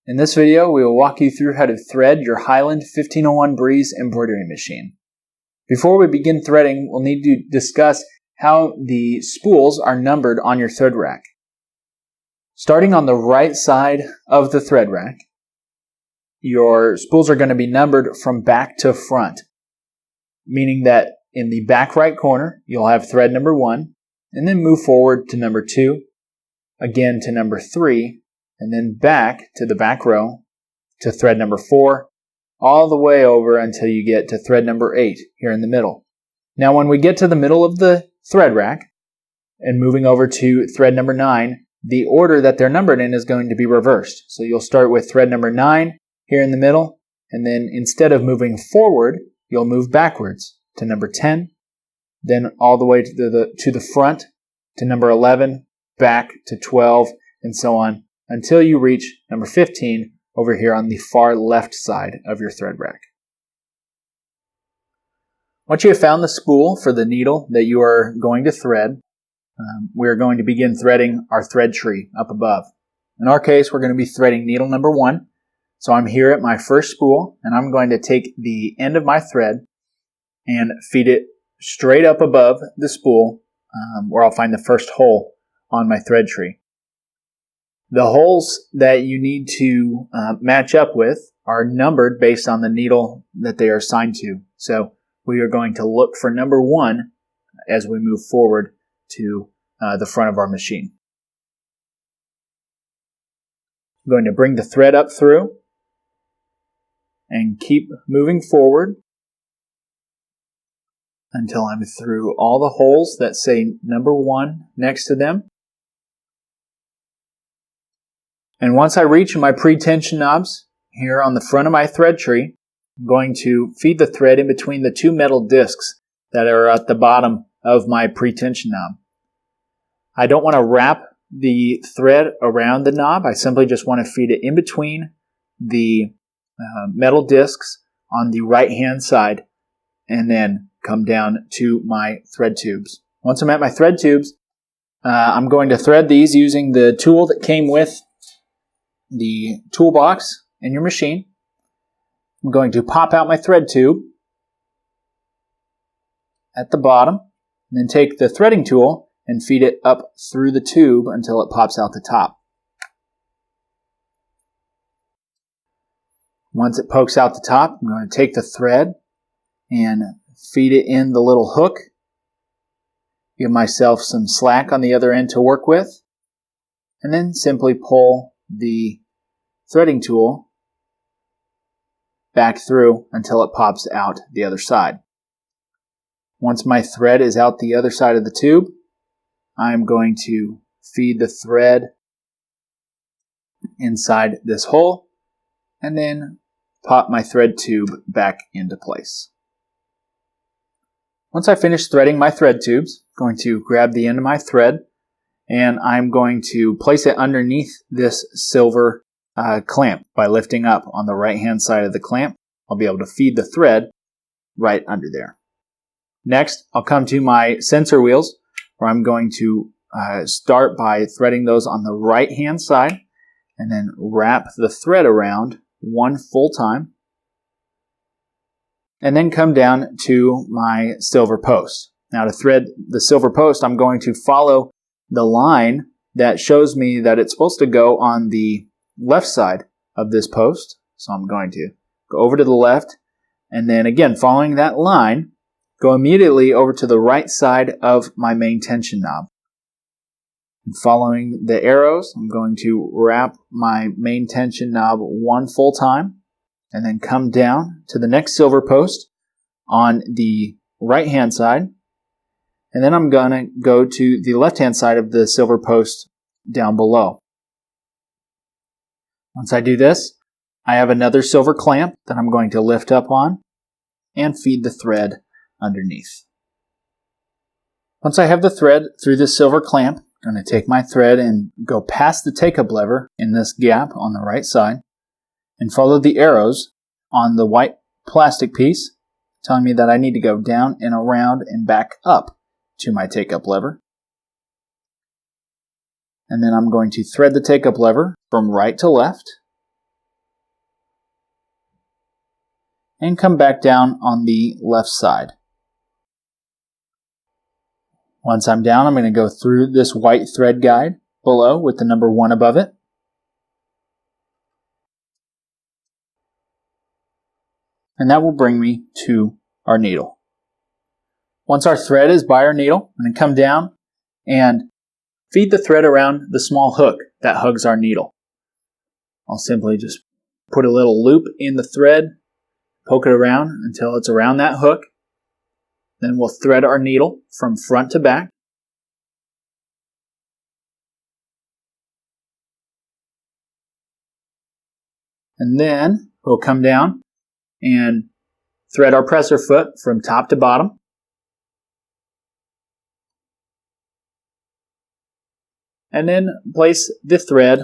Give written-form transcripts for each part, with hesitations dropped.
In this video, we will walk you through how to thread your Highland 1501 Breeze embroidery machine. Before we begin threading, we'll need to discuss how the spools are numbered on your thread rack. Starting on the right side of the thread rack, your spools are going to be numbered from back to front, meaning that in the back right corner, you'll have thread number 1, and then move forward to number 2, again to number 3, and then back to the back row to thread number 4, all the way over until you get to thread number 8 here in the middle. Now when we get to the middle of the thread rack and moving over to thread number 9, the order that they're numbered in is going to be reversed. So you'll start with thread number 9 here in the middle, and then instead of moving forward, you'll move backwards to number 10, then all the way to the front to number 11, back to 12, and so on, until you reach number 15 over here on the far left side of your thread rack. Once you have found the spool for the needle that you are going to thread, we are going to begin threading our thread tree up above. In our case, we're going to be threading needle number 1. So I'm here at my first spool, and I'm going to take the end of my thread and feed it straight up above the spool where I'll find the first hole on my thread tree. The holes that you need to match up with are numbered based on the needle that they are assigned to. So we are going to look for number 1 as we move forward to the front of our machine. I'm going to bring the thread up through and keep moving forward until I'm through all the holes that say number 1 next to them. And once I reach my pre-tension knobs here on the front of my thread tree, I'm going to feed the thread in between the 2 metal discs that are at the bottom of my pre-tension knob. I don't want to wrap the thread around the knob. I simply just want to feed it in between the metal discs on the right hand side and then come down to my thread tubes. Once I'm at my thread tubes, I'm going to thread these using the tool that came with the toolbox in your machine. I'm going to pop out my thread tube at the bottom and then take the threading tool and feed it up through the tube until it pops out the top. Once it pokes out the top, I'm going to take the thread and feed it in the little hook. Give myself some slack on the other end to work with, and then simply pull the threading tool back through until it pops out the other side. Once my thread is out the other side of the tube, I'm going to feed the thread inside this hole and then pop my thread tube back into place. Once I finish threading my thread tubes, I'm going to grab the end of my thread and I'm going to place it underneath this silver clamp by lifting up on the right hand side of the clamp. I'll be able to feed the thread right under there. Next, I'll come to my sensor wheels where I'm going to start by threading those on the right hand side and then wrap the thread around one full time and then come down to my silver post. Now to thread the silver post, I'm going to follow the line that shows me that it's supposed to go on the left side of this post. So I'm going to go over to the left and then again following that line, go immediately over to the right side of my main tension knob. And following the arrows, I'm going to wrap my main tension knob one full time and then come down to the next silver post on the right hand side. And then I'm going to go to the left hand side of the silver post down below. Once I do this, I have another silver clamp that I'm going to lift up on and feed the thread underneath. Once I have the thread through this silver clamp, I'm going to take my thread and go past the take-up lever in this gap on the right side and follow the arrows on the white plastic piece telling me that I need to go down and around and back up to my take-up lever. And then I'm going to thread the take-up lever from right to left and come back down on the left side. Once I'm down, I'm going to go through this white thread guide below with the number 1 above it. And that will bring me to our needle. Once our thread is by our needle, I'm going to come down and feed the thread around the small hook that hugs our needle. I'll simply just put a little loop in the thread, poke it around until it's around that hook. Then we'll thread our needle from front to back. And then we'll come down and thread our presser foot from top to bottom. And then place the thread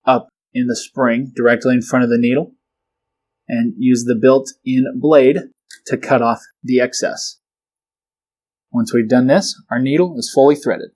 up in the spring directly in front of the needle and use the built-in blade to cut off the excess. Once we've done this, our needle is fully threaded.